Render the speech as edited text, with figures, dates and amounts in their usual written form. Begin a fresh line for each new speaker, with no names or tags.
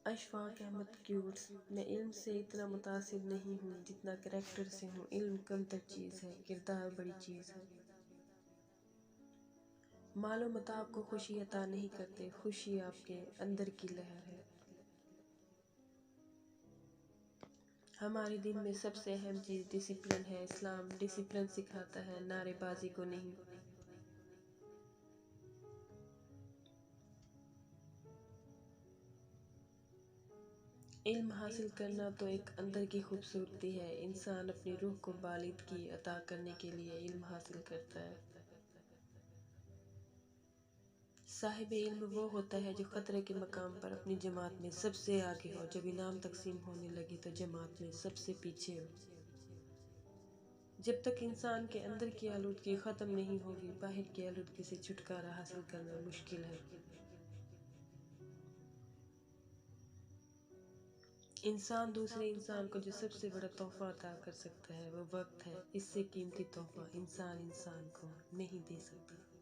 اشفاق احمد کیوٹس۔ میں علم سے اتنا متاثر نہیں ہوں جتنا کریکٹر سے ہوں۔ علم کم تر چیز ہے، کردار بڑی چیز ہے۔ مال و متاع آپ کو خوشی عطا نہیں کرتے، خوشی آپ کے اندر کی لہر ہے۔ ہمارے دین میں سب سے اہم چیز ڈسپلن ہے۔ اسلام ڈسپلن سکھاتا ہے، نعرے بازی کو نہیں۔ علم حاصل کرنا تو ایک اندر کی خوبصورتی ہے۔ انسان اپنی روح کو بالادگی عطا کرنے کے لیے علم حاصل کرتا ہے۔ صاحب علم وہ ہوتا ہے جو خطرے کے مقام پر اپنی جماعت میں سب سے آگے ہو، جب انعام تقسیم ہونے لگے تو جماعت میں سب سے پیچھے ہو۔ جب تک انسان کے اندر کی آلودگی ختم نہیں ہوگی، باہر کی آلودگی سے چھٹکارا حاصل کرنا مشکل ہے۔ انسان دوسرے انسان کو جو سب سے بڑا تحفہ عطا کر سکتا ہے وہ وقت ہے۔ اس سے قیمتی تحفہ انسان کو نہیں دے سکتا۔